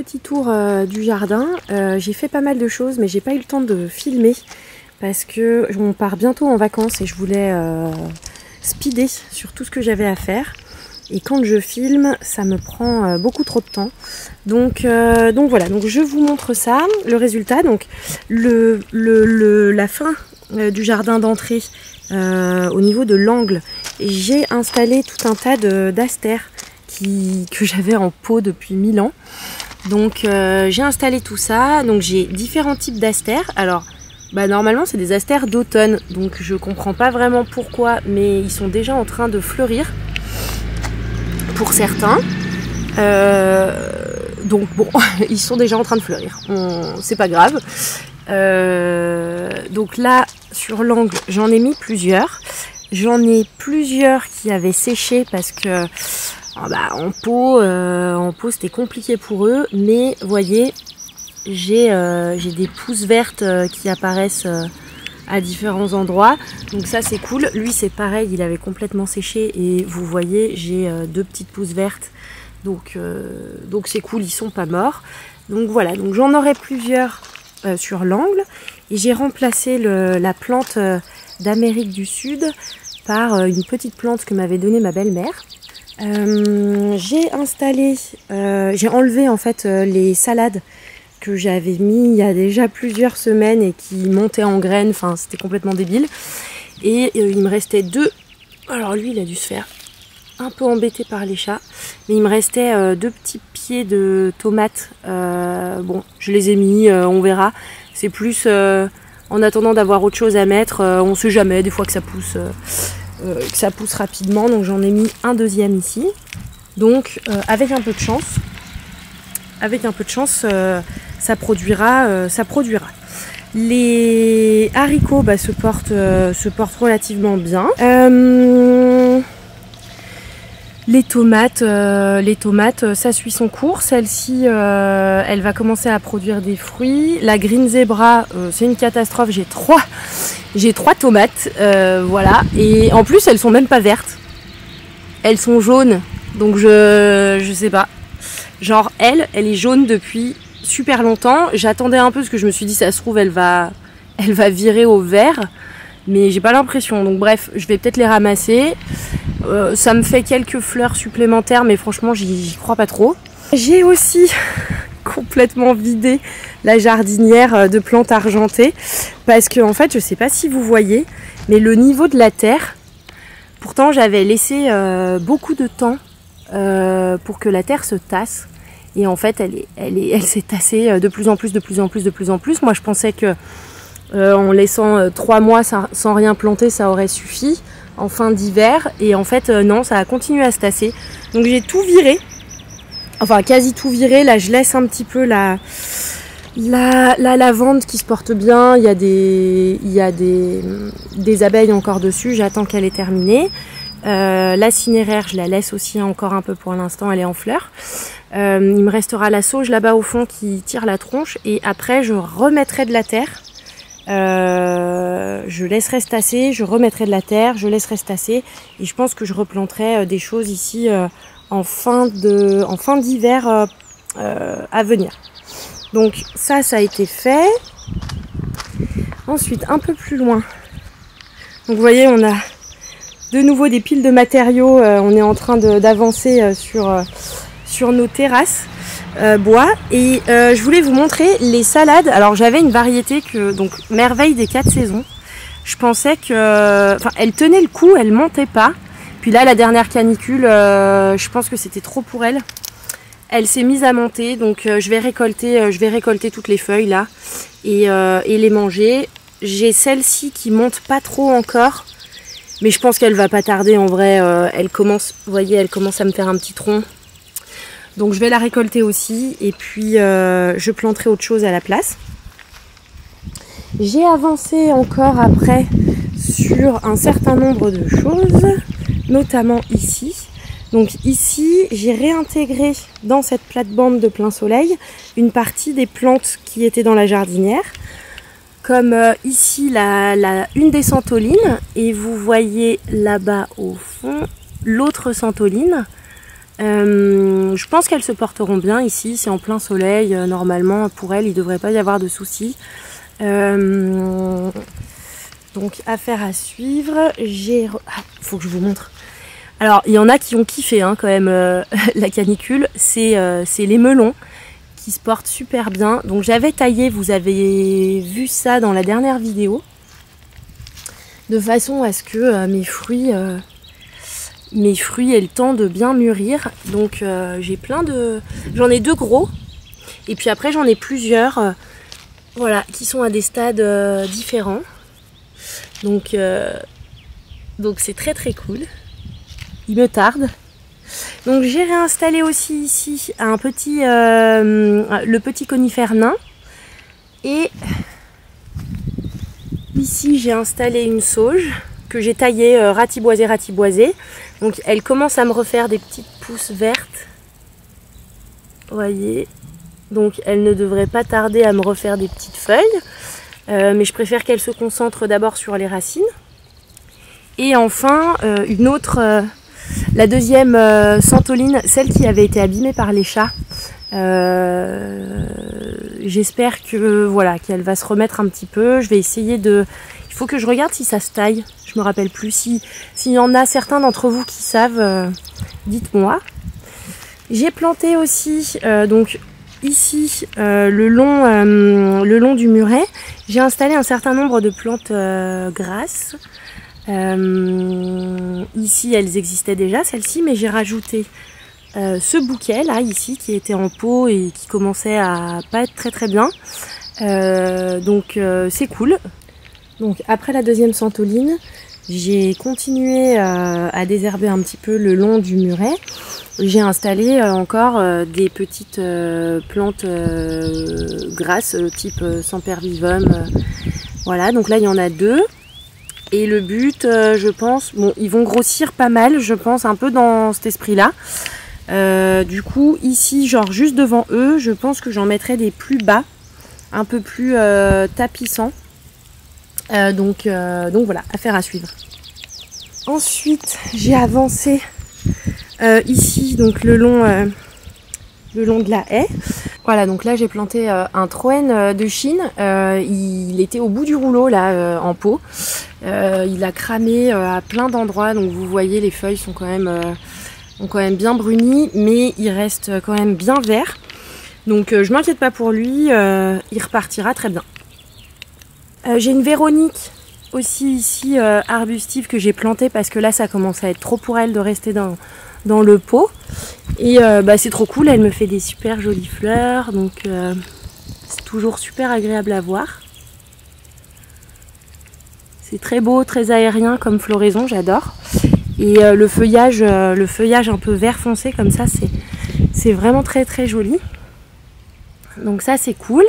petit tour du jardin. J'ai fait pas mal de choses, mais j'ai pas eu le temps de filmer parce que on part bientôt en vacances et je voulais speeder sur tout ce que j'avais à faire. Et quand je filme, ça me prend beaucoup trop de temps. Donc voilà, donc je vous montre ça, le résultat. Donc la fin du jardin d'entrée, au niveau de l'angle, j'ai installé tout un tas d'astères que j'avais en pot depuis 1000 ans. Donc j'ai installé tout ça. Donc j'ai différents types d'astères. Alors normalement c'est des astères d'automne, donc je comprends pas vraiment pourquoi, mais ils sont déjà en train de fleurir pour certains. Donc bon, ils sont déjà en train de fleurir, c'est pas grave. Donc là sur l'angle j'en ai mis plusieurs. J'en ai plusieurs qui avaient séché parce que en pot c'était compliqué pour eux, mais voyez, j'ai des pousses vertes qui apparaissent à différents endroits, donc ça c'est cool. Lui c'est pareil, il avait complètement séché et vous voyez j'ai deux petites pousses vertes, donc c'est cool, ils sont pas morts. Donc voilà, donc j'en aurai plusieurs sur l'angle et j'ai remplacé la plante d'Amérique du Sud par une petite plante que m'avait donnée ma belle-mère. J'ai enlevé en fait les salades que j'avais mis il y a déjà plusieurs semaines et qui montaient en graines, enfin c'était complètement débile. Et il me restait deux, alors lui il a dû se faire un peu embêté par les chats, mais il me restait deux petits pieds de tomates. Bon, je les ai mis, on verra. C'est plus en attendant d'avoir autre chose à mettre, on sait jamais, des fois que ça pousse rapidement, donc j'en ai mis un deuxième ici. Donc avec un peu de chance, ça produira. Les haricots se portent relativement bien. Les tomates, ça suit son cours. Celle-ci, elle va commencer à produire des fruits. La Green Zebra, c'est une catastrophe. J'ai trois tomates, voilà. Et en plus, elles sont même pas vertes. Elles sont jaunes. Donc je sais pas. Genre elle est jaune depuis super longtemps. J'attendais un peu parce que je me suis dit ça se trouve elle va virer au vert. Mais j'ai pas l'impression. Donc bref, je vais peut-être les ramasser. Ça me fait quelques fleurs supplémentaires, mais franchement j'y crois pas trop. J'ai aussi complètement vidé la jardinière de plantes argentées parce que en fait je sais pas si vous voyez, mais le niveau de la terre, pourtant j'avais laissé beaucoup de temps pour que la terre se tasse, et en fait elle s'est tassée de plus en plus. Moi je pensais que en laissant 3 mois sans rien planter ça aurait suffi en fin d'hiver, et en fait non, ça a continué à se tasser. Donc j'ai tout viré, enfin quasi tout viré. Là je laisse un petit peu la lavande qui se porte bien. Il y a des abeilles encore dessus, j'attends qu'elle ait terminé. La cinéraire je la laisse aussi encore un peu pour l'instant, elle est en fleurs. Il me restera la sauge là-bas au fond qui tire la tronche, et après je remettrai de la terre. Je laisserai se tasser, je remettrai de la terre, je laisserai se tasser, et je pense que je replanterai des choses ici en fin d'hiver à venir. Donc ça a été fait. Ensuite un peu plus loin, donc vous voyez on a de nouveau des piles de matériaux. On est en train d'avancer sur nos terrasses bois, et je voulais vous montrer les salades. Alors j'avais une variété donc merveille des 4 saisons. Je pensais que, elle tenait le coup, elle montait pas. Puis là la dernière canicule, je pense que c'était trop pour elle. Elle s'est mise à monter, donc je vais récolter toutes les feuilles là et les manger. J'ai celle-ci qui monte pas trop encore, mais je pense qu'elle va pas tarder en vrai. Elle commence, vous voyez, elle commence à me faire un petit tronc. Donc je vais la récolter aussi, et puis je planterai autre chose à la place. J'ai avancé encore après sur un certain nombre de choses, notamment ici. Donc ici, j'ai réintégré dans cette plate-bande de plein soleil une partie des plantes qui étaient dans la jardinière. Comme ici, une des santolines, et vous voyez là-bas au fond l'autre santoline. Je pense qu'elles se porteront bien ici, c'est en plein soleil, normalement pour elles il ne devrait pas y avoir de soucis. Donc affaire à suivre. Faut que je vous montre. Alors il y en a qui ont kiffé hein, quand même la canicule, c'est les melons qui se portent super bien. Donc j'avais taillé, vous avez vu ça dans la dernière vidéo, de façon à ce que mes fruits aient le temps de bien mûrir. Donc j'ai j'en ai 2 gros et puis après j'en ai plusieurs voilà, qui sont à des stades différents. Donc c'est très très cool. Il me tarde. Donc j'ai réinstallé aussi ici le petit conifère nain. Et ici j'ai installé une sauge que j'ai taillée ratiboisée. Donc elle commence à me refaire des petites pousses vertes. Vous voyez. Donc elle ne devrait pas tarder à me refaire des petites feuilles. Mais je préfère qu'elle se concentre d'abord sur les racines. Et enfin la deuxième santoline, celle qui avait été abîmée par les chats. J'espère que voilà, qu'elle va se remettre un petit peu. Je vais essayer de... Il faut que je regarde si ça se taille. Je me rappelle plus. S'il y en a certains d'entre vous qui savent, dites-moi. J'ai planté aussi donc ici le long du muret. J'ai installé un certain nombre de plantes grasses. Ici elles existaient déjà celles-ci, mais j'ai rajouté ce bouquet là ici qui était en pot et qui commençait à pas être très très bien. Donc c'est cool. Donc après la deuxième santoline, j'ai continué à désherber un petit peu le long du muret. J'ai installé encore des petites plantes grasses type sempervivum. Voilà, donc là il y en a 2. Et le but, je pense, bon, ils vont grossir pas mal, je pense, un peu dans cet esprit-là. Du coup, ici, genre juste devant eux, je pense que j'en mettrai des plus bas, un peu plus tapissants. Donc voilà, affaire à suivre. Ensuite, j'ai avancé ici, donc le long de la haie. Voilà, donc là j'ai planté un Troène de Chine. Il était au bout du rouleau là en pot. Il a cramé à plein d'endroits, donc vous voyez les feuilles sont quand même bien brunies, mais il reste quand même bien vert. Donc je m'inquiète pas pour lui, il repartira très bien. J'ai une Véronique aussi ici arbustive que j'ai plantée parce que là ça commence à être trop pour elle de rester dans le pot. Et c'est trop cool, elle me fait des super jolies fleurs, donc c'est toujours super agréable à voir. C'est très beau, très aérien comme floraison, j'adore. Et le feuillage un peu vert foncé comme ça, c'est vraiment très très joli. Donc ça c'est cool.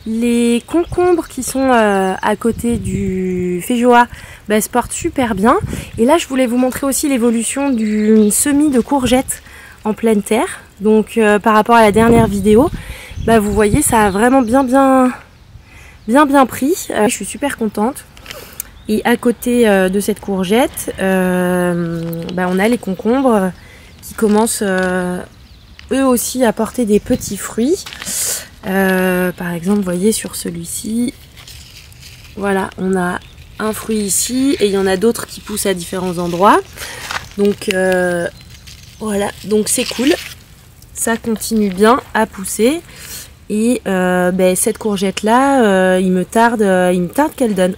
Les concombres qui sont à côté du feijoa se portent super bien. Et là je voulais vous montrer aussi l'évolution du semis de courgettes en pleine terre. Donc par rapport à la dernière vidéo, vous voyez ça a vraiment bien pris. Je suis super contente. Et à côté de cette courgette, on a les concombres qui commencent eux aussi à porter des petits fruits. Par exemple, vous voyez sur celui-ci, voilà, on a un fruit ici et il y en a d'autres qui poussent à différents endroits. Donc voilà, donc c'est cool, ça continue bien à pousser. Et cette courgette là, il me tarde qu'elle donne.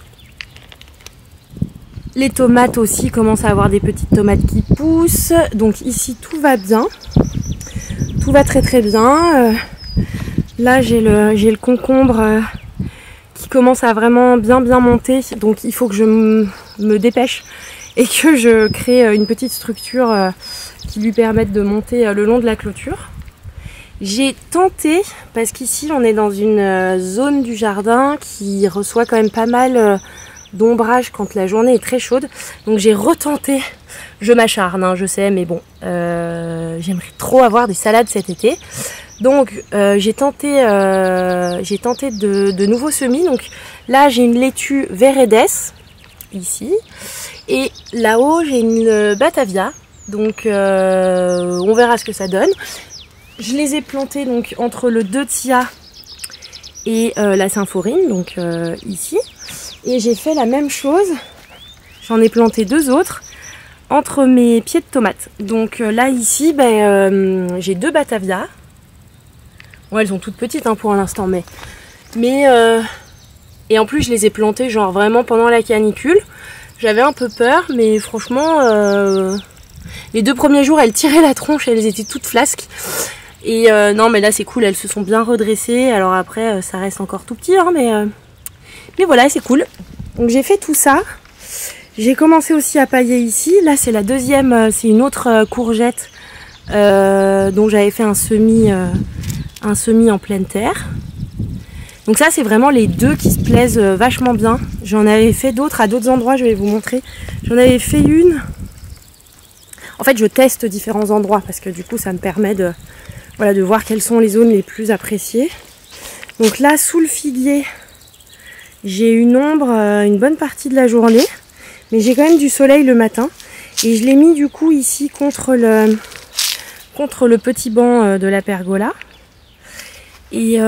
Les tomates aussi commencent à avoir des petites tomates qui poussent. Donc ici tout va bien. Tout va très très bien. Là j'ai le concombre qui commence à vraiment bien monter. Donc il faut que je me dépêche et que je crée une petite structure qui lui permette de monter le long de la clôture. J'ai tenté, parce qu'ici on est dans une zone du jardin qui reçoit quand même pas mal d'ombrage quand la journée est très chaude, donc j'ai retenté, je m'acharne hein, je sais, mais bon j'aimerais trop avoir des salades cet été, donc j'ai tenté de nouveaux semis. Donc là j'ai une laitue Veredes ici, et là-haut j'ai une Batavia Donc on verra ce que ça donne. Je les ai plantés donc entre le Deutzia et la Symphorine, donc ici. Et j'ai fait la même chose, j'en ai planté 2 autres entre mes pieds de tomates. Donc là ici, j'ai 2 Batavia. Bon, elles sont toutes petites hein, pour l'instant, mais et en plus je les ai plantées genre vraiment pendant la canicule. J'avais un peu peur, mais franchement les 2 premiers jours elles tiraient la tronche, elles étaient toutes flasques. Et non mais là c'est cool, elles se sont bien redressées. Alors après ça reste encore tout petit hein, mais voilà, c'est cool. Donc j'ai fait tout ça. J'ai commencé aussi à pailler ici. Là c'est la deuxième, c'est une autre courgette dont j'avais fait un semis en pleine terre. Donc ça c'est vraiment les 2 qui se plaisent vachement bien. J'en avais fait d'autres à d'autres endroits, je vais vous montrer. J'en avais fait une. En fait je teste différents endroits parce que du coup ça me permet de voir quelles sont les zones les plus appréciées. Donc là sous le figuier, j'ai une ombre une bonne partie de la journée, mais j'ai quand même du soleil le matin. Et je l'ai mis du coup ici contre le petit banc de la pergola. Et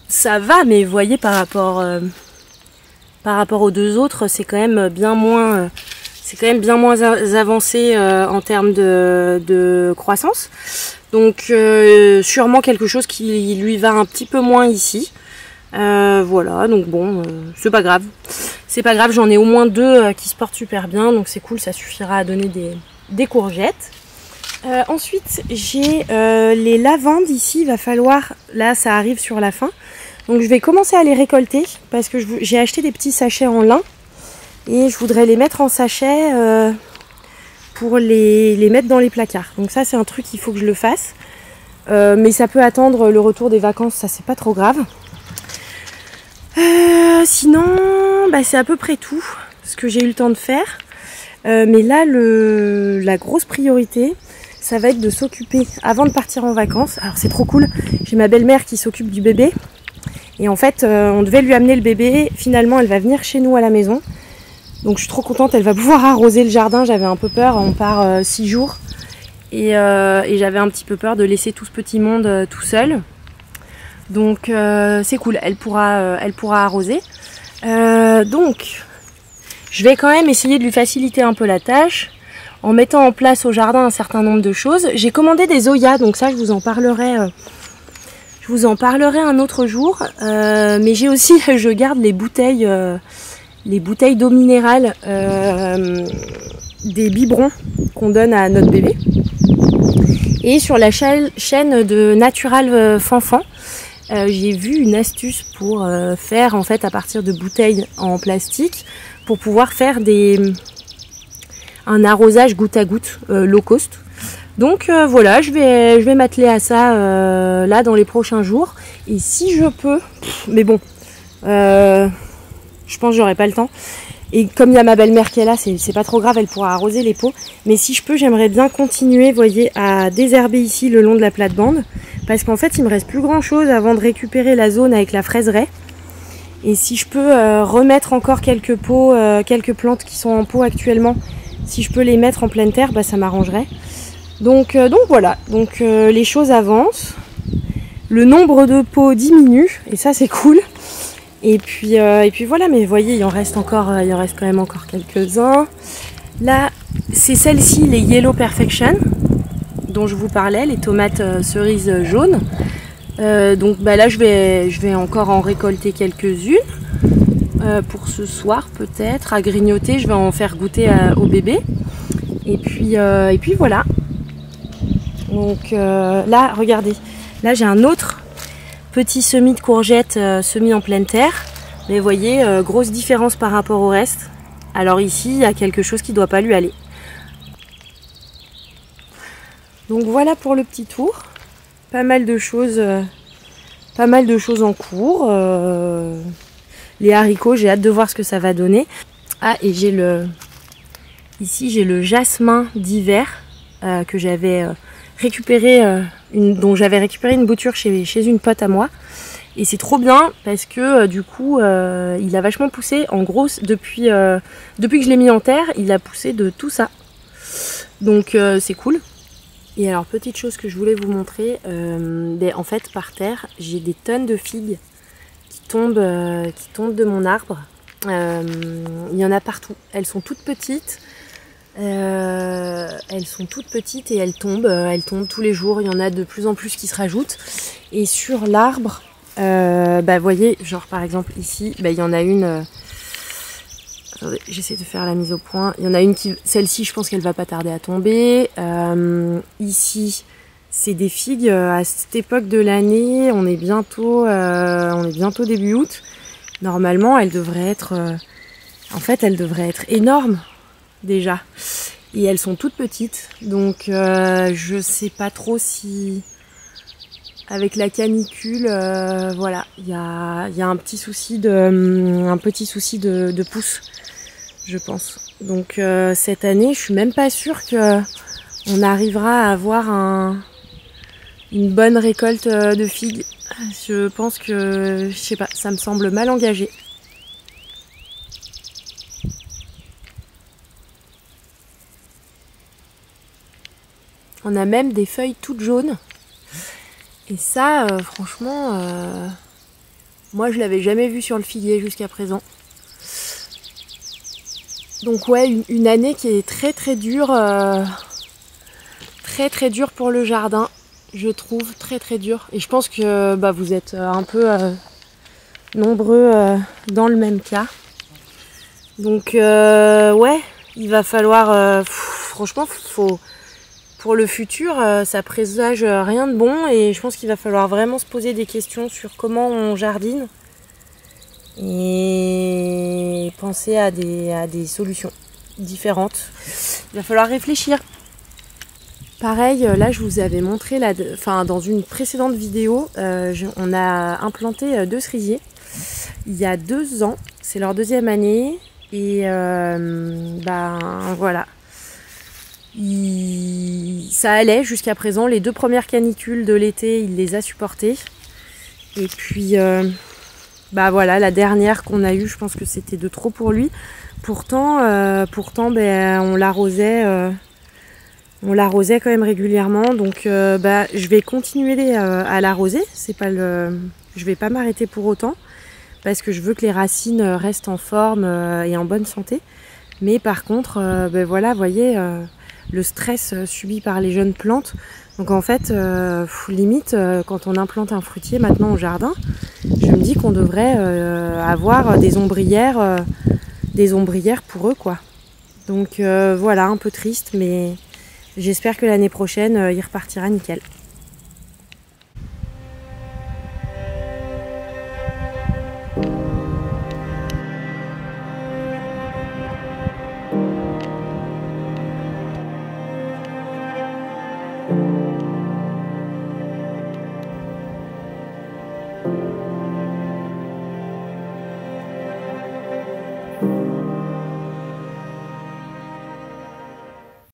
ça va, mais vous voyez par rapport aux 2 autres, c'est quand même bien moins avancé en termes de croissance. Donc sûrement quelque chose qui lui va un petit peu moins ici. Voilà, donc bon, c'est pas grave. C'est pas grave, j'en ai au moins 2 qui se portent super bien, donc c'est cool, ça suffira à donner des courgettes. Ensuite, j'ai les lavandes ici, il va falloir, là ça arrive sur la fin, donc je vais commencer à les récolter parce que j'ai acheté des petits sachets en lin et je voudrais les mettre en sachet pour les mettre dans les placards. Donc ça c'est un truc qu'il faut que je le fasse, mais ça peut attendre le retour des vacances, ça c'est pas trop grave. Sinon, c'est à peu près tout ce que j'ai eu le temps de faire. Mais là, la grosse priorité, ça va être de s'occuper avant de partir en vacances. Alors c'est trop cool, j'ai ma belle-mère qui s'occupe du bébé. Et en fait, on devait lui amener le bébé. Finalement, elle va venir chez nous à la maison. Donc je suis trop contente, elle va pouvoir arroser le jardin. J'avais un peu peur, on part 6 jours. Et j'avais un petit peu peur de laisser tout ce petit monde tout seul. Donc c'est cool, elle pourra arroser. Donc je vais quand même essayer de lui faciliter un peu la tâche en mettant en place au jardin un certain nombre de choses. J'ai commandé des Zoya, donc ça je vous en parlerai un autre jour. Mais j'ai aussi, je garde les bouteilles d'eau minérale, des biberons qu'on donne à notre bébé. Et sur la chaîne de Natural Fanfan, j'ai vu une astuce pour faire en fait à partir de bouteilles en plastique pour pouvoir faire un arrosage goutte à goutte low cost. Donc voilà, je vais m'atteler à ça là dans les prochains jours. Et si je peux, mais bon, je pense que j'aurai pas le temps. Et comme il y a ma belle-mère qui est là, c'est pas trop grave, elle pourra arroser les pots. Mais si je peux, j'aimerais bien continuer, vous voyez, à désherber ici le long de la plate-bande. Parce qu'en fait, il me reste plus grand-chose avant de récupérer la zone avec la fraiseraie. Et si je peux remettre encore quelques pots, quelques plantes qui sont en pot actuellement, si je peux les mettre en pleine terre, ça m'arrangerait. Donc voilà, donc les choses avancent. Le nombre de pots diminue, et ça c'est cool. Et puis voilà, mais vous voyez, il en reste quand même encore quelques-uns. Là, c'est celle-ci, les Yellow Perfection, dont je vous parlais, les tomates cerises jaunes. Donc là, je vais encore en récolter quelques-unes pour ce soir peut-être, à grignoter. Je vais en faire goûter au bébé. Et puis voilà. Donc là, regardez, là j'ai un autre petit semis de courgettes semis en pleine terre. Mais vous voyez, grosse différence par rapport au reste. Alors ici, il y a quelque chose qui ne doit pas lui aller. Donc voilà pour le petit tour. Pas mal de choses en cours. Les haricots, j'ai hâte de voir ce que ça va donner. Ah, et ici j'ai le jasmin d'hiver que j'avais récupéré, dont j'avais récupéré une bouture chez une pote à moi. Et c'est trop bien parce que du coup il a vachement poussé. En gros, depuis que je l'ai mis en terre, il a poussé de tout ça. Donc c'est cool. Et alors petite chose que je voulais vous montrer, en fait par terre j'ai des tonnes de figues qui tombent de mon arbre. Il y en a partout. Elles sont toutes petites. Et elles tombent tous les jours. Il y en a de plus en plus qui se rajoutent. Et sur l'arbre, vous voyez, genre par exemple ici, il y en a une. Attendez, j'essaie de faire la mise au point. Il y en a une celle-ci, je pense qu'elle va pas tarder à tomber. Ici, c'est des figues à cette époque de l'année. On est bientôt début août. Normalement, elles devraient être, elles devraient être énormes déjà. Et elles sont toutes petites. Donc, je sais pas trop si avec la canicule, il y a un petit souci de pousse. Je pense. Donc cette année, je suis même pas sûre qu'on arrivera à avoir une bonne récolte de figues. Je pense que, je sais pas, ça me semble mal engagé. On a même des feuilles toutes jaunes. Et ça, franchement, moi je l'avais jamais vu sur le figuier jusqu'à présent. Donc ouais, une année qui est très très dure pour le jardin, je trouve, très très dure. Et je pense que vous êtes un peu nombreux dans le même cas. Donc ouais, il va falloir, franchement, pour le futur, ça présage rien de bon. Et je pense qu'il va falloir vraiment se poser des questions sur comment on jardine. Et penser à des solutions différentes. Il va falloir réfléchir. Pareil, là je vous avais montré dans une précédente vidéo, on a implanté 2 cerisiers il y a 2 ans, c'est leur 2e année et voilà. Ça allait jusqu'à présent, les 2 premières canicules de l'été, il les a supportées. Et puis voilà, la dernière qu'on a eue, je pense que c'était de trop pour lui. Pourtant, on l'arrosait quand même régulièrement. Donc, je vais continuer à l'arroser. Je vais pas m'arrêter pour autant parce que je veux que les racines restent en forme et en bonne santé. Mais par contre, vous voyez, le stress subi par les jeunes plantes. Donc en fait, limite, quand on implante un fruitier maintenant au jardin, je me dis qu'on devrait avoir des ombrières pour eux, quoi. Donc voilà, un peu triste, mais j'espère que l'année prochaine, il repartira nickel.